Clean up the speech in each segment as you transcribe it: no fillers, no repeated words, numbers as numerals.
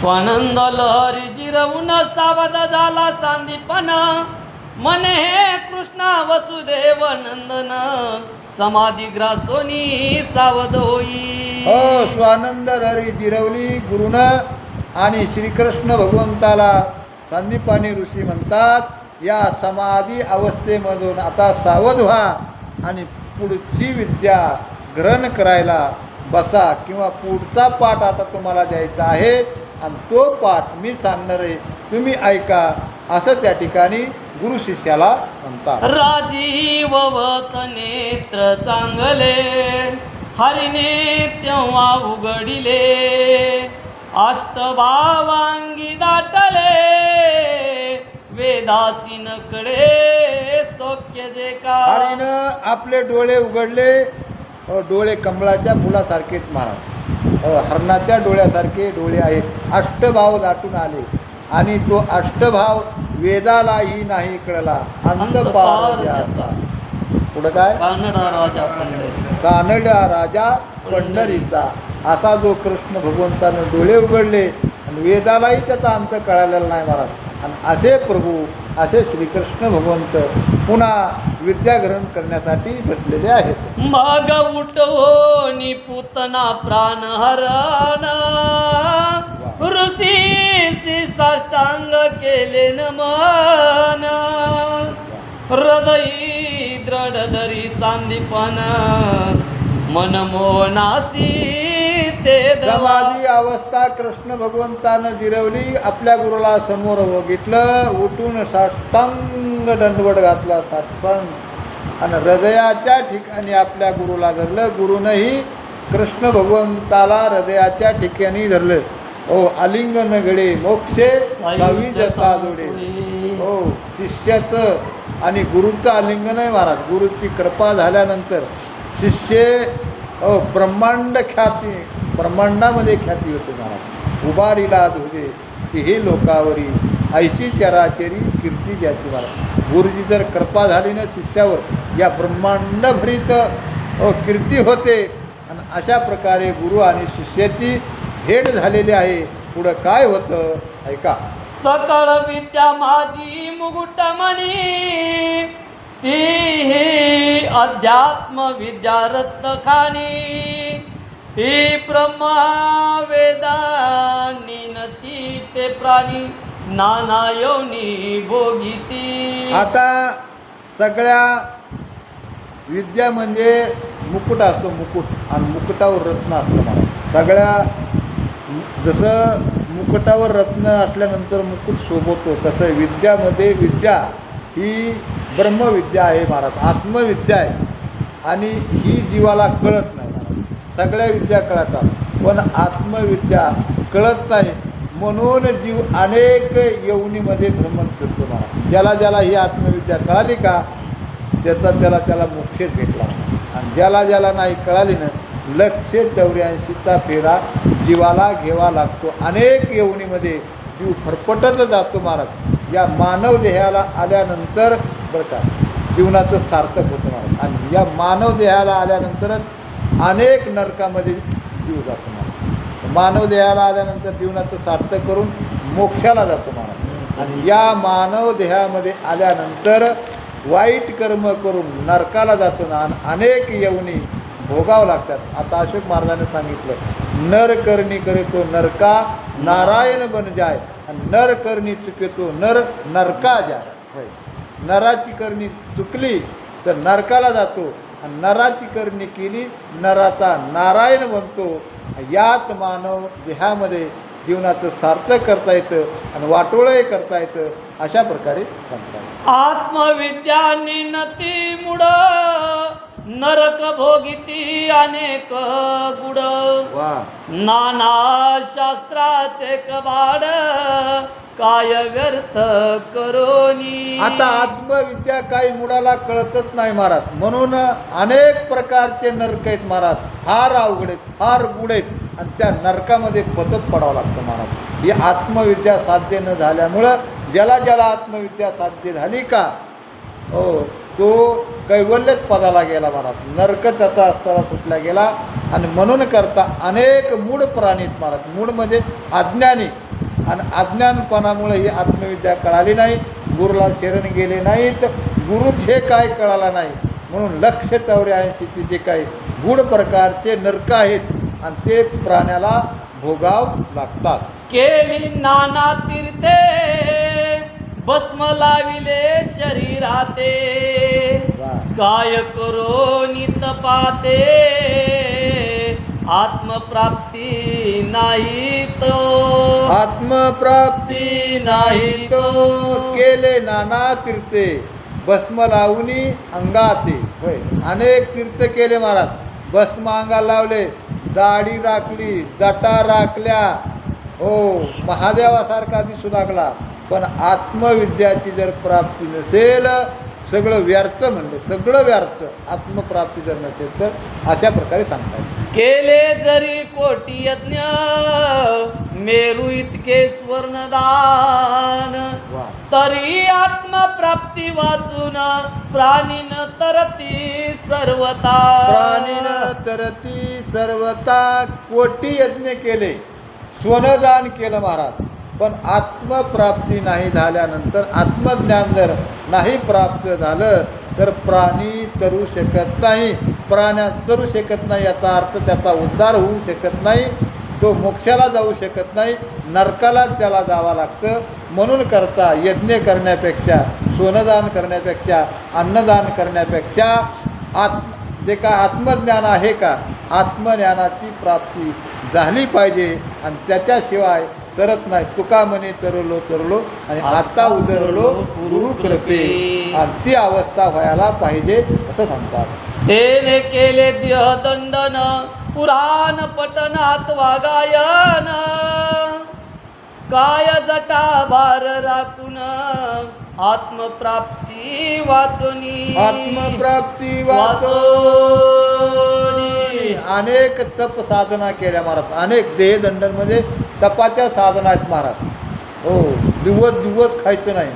स्वानंद लहरी जिरवून सावध झाला सांदीपन मने हे कृष्णा वसुदेव नंदन समाधी ग्रासोनी सावध होई. हो, स्वानंद लहरी जिरवली गुरुन आणि श्रीकृष्ण भगवंताला संदीपानी ऋषी म्हणतात, या समाधी अवस्थेमधून आता सावध व्हा आणि पुढची विद्या ग्रहण करायला बसा, किंवा पुढचा पाठ आता तुम्हाला द्यायचा आहे आणि तो पाठ मी सांगणार आहे, तुम्ही ऐका, असं त्या ठिकाणी गुरु शिष्याला म्हणतात. राजीववत नेत्र चांगले हरिने तेव्हा उघडिले अष्टभावांगी दाटले वेदासीनकडे सौख्य जे का. हरीनं आपले डोळे उघडले, डोळे कमळाच्या फुलासारखेच महाराज, हरणाच्या डोळ्यासारखे डोळे आहेत, अष्टभाव दाटून आले आणि तो अष्टभाव वेदालाही नाही कळला अंतपार ज्याचा. पुढं काय? कानडा राजा पंढरी. कानडा राजा पंढरीचा. असा जो कृष्ण भगवंतानं डोळे उघडले आणि वेदालाही त्याचा अंत कळालेला नाही महाराज. आणि असे प्रभू, असे श्रीकृष्ण भगवंत पुन्हा विद्या ग्रहण करण्यासाठी भेटलेले आहेत. मग उठवो निपुतना प्राण हरण ऋषीसी साष्टांग केले नमन हृदयी दृढ धरी सांदीपन मनमोनासी ते समाधी अवस्था कृष्ण भगवंतानं जिरवली, आपल्या गुरुला समोर बघितलं, उठून साष्टांग दंडवट घातला, साष्टांग, आणि हृदयाच्या ठिकाणी आपल्या गुरुला धरलं. गुरुनंही कृष्ण भगवंताला हृदयाच्या ठिकाणी धरलं. हो, आलिंगन घडे मोक्षे सावी जता जोडे. हो, शिष्याचं आणि गुरुचं आलिंगन आहे महाराज. गुरुची कृपा झाल्यानंतर शिष्य ब्रह्मांड ख्याती, ब्रह्मांडामध्ये ख्याती होते महाराज. उभारीला धुजे की हे लोकावरी ऐशी चराचरी कीर्ती ज्याची महाराज. गुरुची जर कृपा झाली ना शिष्यावर, या ब्रह्मांडभरीत कीर्ती होते. आणि अशा प्रकारे गुरु आणि शिष्याची भेट झालेली आहे. पुढं काय होतं ऐका. सकळ विद्या माझी मुकुटमणी ती अध्यात्म विद्या रत्नखानी ती ब्रह्मा वेदानी नती ते प्राणी नाना योनी भोगिती. आता सगळ्या विद्या म्हणजे मुकुट असतो, मुकुट, आणि मुकुटावर रत्न असतं मला. सगळ्या जसं मुकुटावर रत्न असल्यानंतर मुकुट शोभतो, तसं विद्यामध्ये विद्या ही ब्रह्मविद्या आहे महाराज, आत्मविद्या आहे. आणि ही जीवाला कळत नाही महाराज. सगळ्या विद्या कळतात पण आत्मविद्या कळत नाही, म्हणून जीव अनेक योनीमध्ये भ्रमण करतो महाराज. ज्याला ज्याला ही आत्मविद्या कळाली का त्याला मोक्षच भेटला. आणि ज्याला नाही कळाली ना, 184चा फेरा जीवाला घ्यावा लागतो. अनेक योनीमध्ये जीव फरफटत जातो महाराज. या मानव देहाला आल्यानंतर बरं का जीवनाचं सार्थक होतं महाराज. आणि या मानव देहाला आल्यानंतरच अनेक नरकामध्ये जीव जातो महाराज. मानव देहाला आल्यानंतर जीवनाचं सार्थक करून मोक्षाला जातो महाराज. आणि या मानव देहामध्ये आल्यानंतर वाईट कर्म करून नरकाला जातो ना, आणि अनेक योनी भोगावं लागतात. आता अशोक महाराजांनी सांगितलं, नर करणी करतो नरका नारायण बन जाय, आणि नर करणी चुकतो नर नरका जाय. नराची करणी चुकली तर नरकाला जातो, आणि नराची करणी केली नराचा नारायण बनतो. याच मानव देहामध्ये जीवनाचं सार्थक करता येतं आणि वाटोळंही करता येतं. अशा प्रकारे सांगतात. आत्मविद्या निनती मुड नरक भोगिती अनेक गुड वा, नाना शास्त्राचे कबाड काय व्यर्थ करोनी. आता आत्मविद्या काही मुलाला कळतच नाही महाराज. म्हणून अनेक प्रकारचे नरक आहेत महाराज, फार अवघड आहेत, फार गुढ आहेत, आणि त्या नरकामध्ये पचत पडावं लागतं महाराज. ही आत्मविद्या साध्य न झाल्यामुळं ज्याला ज्याला आत्मविद्या साध्य झाली का, हो, तो कैवल्यच पदाला गेला महाराज. नरक त्याचा असताना सुटला गेला. आणि म्हणून करता अनेक मूढ प्राणीत महाराज, मूढ म्हणजे अज्ञानी, आणि अज्ञानपणामुळे ही आत्मविद्या कळाली नाही, गुरुला शरण गेले नाहीत, गुरुच हे काय कळाला नाही. म्हणून 184 जे काही गूढ प्रकारचे नरक आहेत आणि ते प्राण्याला भोगाव लागतात. केली नाना तीर्थे भस्म लाविले शरीराते, काय करो नितपाते आत्मप्राप्ती नाही तो. आत्मप्राप्ती नाही तो. केले नाना तीर्थे भस्म लावणी अंगाते. होय, अनेक तीर्थ केले महाराज. भस्म अंगाला लावले, दाढी राखली, जटा राखल्या, हो महादेवासारखा दिसू लागला. पण आत्मविद्याची जर प्राप्ती नसेल, सगळं व्यर्थ म्हणलं, सगळं व्यर्थ. आत्मप्राप्ती जर नसेल तर अशा प्रकारे सांगतात. केले जरी कोटी यज्ञ मेरू इतके स्वर्णदान, वा. तरी आत्मप्राप्ती वाचून प्राणीन तरती सर्वता. प्राणीनं तरती सर्वता. कोटी यज्ञ केले, स्वनदान केलं महाराज, पण आत्मप्राप्ती नाही झाल्यानंतर, आत्मज्ञान जर नाही प्राप्त झालं तर प्राणी तरू शकत नाही. प्राण्या तरू शकत नाही याचा अर्थ त्याचा उद्धार होऊ शकत नाही, तो मोक्षाला जाऊ शकत नाही, नरकाला त्याला जावं लागतं. म्हणून करता यज्ञ करण्यापेक्षा, सोनदान करण्यापेक्षा, अन्नदान करण्यापेक्षा जे काय आत्मज्ञान आहे का, आत्मज्ञानाची प्राप्ती झाली पाहिजे. आणि त्याच्याशिवाय तरत नाही. तुका म्हणे तरलो तरलो आणि आता उदरलो गुरु कृपे. आणि ती अवस्था व्हायला पाहिजे असं सांगतात. तेने केले देहदंडन पुराण पटनात वागायन, काय जटा भार राखून आत्मप्राप्ती वाचोनी. आत्मप्राप्ती वाचोनी. अनेक तप साधना केल्या महाराज. अनेक देहदंडांमध्ये तपाच्या साधना आहेत महाराज. हो, दिवस खायचं नाही,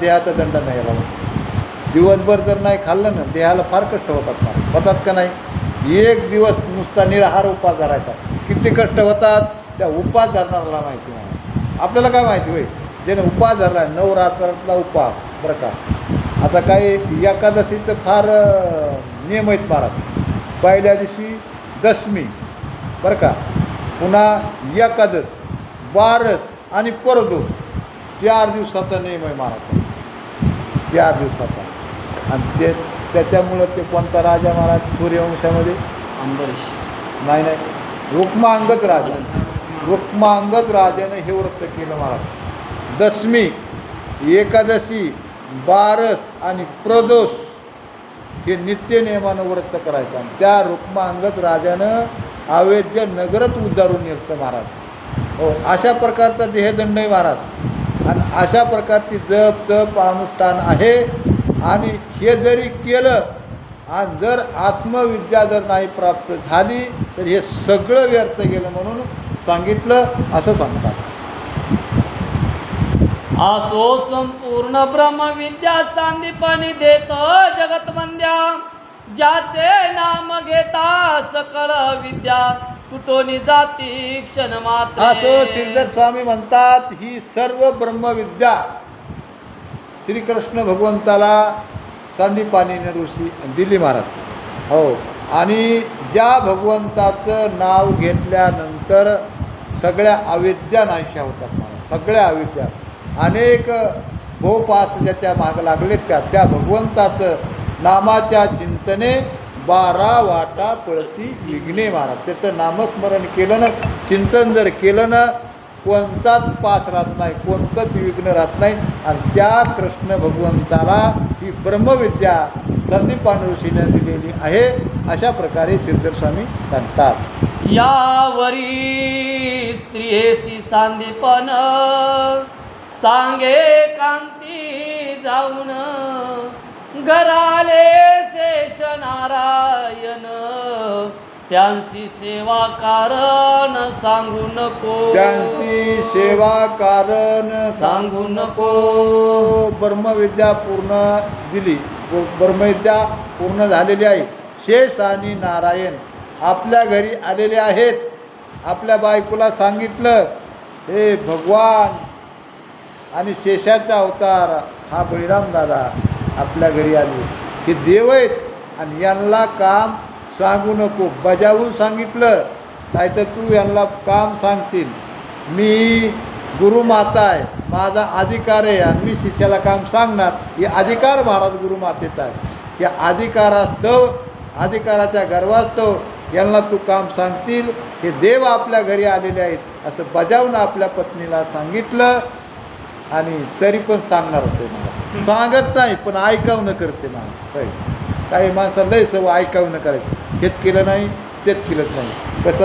देहाचा दंड नाही याला. दिवसभर जर नाही खाल्लं ना, देहाला फार कष्ट होतात महाराज. होतात का नाही? एक दिवस नुसता निराहार उपास धरायचा, किती कष्ट होतात त्या उपास धरणाऱ्याला माहिती महाराज. आपल्याला काय माहिती होय, ज्याने उपास धरला, नवरात्रातला उपास बरं का. आता काही एकादशीचं फार नियम आहेत महाराज. पहिल्या दिवशी दशमी बरं का, पुन्हा एकादश, बारस आणि परदोष, 4 दिवसाचा नियम आहे महाराज. 4 दिवसाचा. आणि त्याच्यामुळं ते कोणता राजा महाराज सूर्यवंशामध्ये? अंबरीश. नाही, रुक्मांगद राजा. रुक्मांगद राजाने हे व्रत केलं महाराज. दशमी, एकादशी, बारस आणि प्रदोष हे नित्य नियमानं व्रत करायचं. आणि त्या रुक्मांगद राजानं अवैध्य नगरच उद्धारून नेलं महाराज. हो, अशा प्रकारचा देहदंड आहे महाराज. आणि अशा प्रकारची जप तप अनुष्ठान आहे. आणि हे जरी केलं आणि जर आत्मविद्या जर नाही प्राप्त झाली तर हे सगळं व्यर्थ गेलं म्हणून सांगितलं असं सांगतात. असो संपूर्ण ब्रह्मविद्या सांदीपणी देत जगतवंद्या, ज्याचे नाम घेता सकळ विद्या तुटोनी जाती क्षण मात्र. असो श्रीधर स्वामी म्हणतात, ही सर्व ब्रह्मविद्या श्रीकृष्ण भगवंताला सांदीपानीने ऋषी दिली महाराज. हो, आणि ज्या भगवंताचं नाव घेतल्यानंतर सगळ्या अविद्या नाहीशा होतात महाराज. सगळ्या अविद्या, अनेक भोपास ज्याच्या मागं लागलेत का, त्या भगवंताचं नामाच्या चिंतने 12 वाटा पळती विघ्ने महाराज. त्याचं नामस्मरण केलं ना, चिंतन जर केलं ना, कोणताच पास राहत नाही, कोणतंच विघ्न राहत नाही. आणि त्या कृष्ण भगवंताला ही ब्रह्मविद्या संदीपान ऋषीने दिलेली आहे. अशा प्रकारे श्रीधर स्वामी सांगतात. यावरी स्त्रियेसी सांदीपन सांगे कांती जाऊन, घराले शेष नारायण त्यांची सेवा कारण सांगू नको. त्यांची सेवा कारण सांगू नको. ब्रह्मविद्या पूर्ण दिली, ब्रह्मविद्या पूर्ण झालेली आहे. शेष आणि नारायण आपल्या घरी आलेले आहेत. आपल्या बायकोला सांगितलं हे भगवान आणि शेषाचा अवतार हा बळीराम दादा आपल्या घरी आले. हे देव आहेत आणि यांना काम सांगू नको. बजावून सांगितलं नाहीतर तू यांना काम सांगतील. मी गुरुमाता आहे, माझा अधिकार आहे आणि मी शिष्याला काम सांगणार. हे अधिकार महाराज गुरुमातेचा आहे. या अधिकाराच्या गर्वास्तव यांना तू काम सांगतील. हे देव आपल्या घरी आलेले आहेत असं बजावून आपल्या पत्नीला सांगितलं. आणि तरी पण सांगणार होते मला, सांगत नाही पण ऐकावणं करते मला. काही माणसाला लय सवय ऐकावणं करायचं. हेच केलं नाही तेच केलं नाही. कसं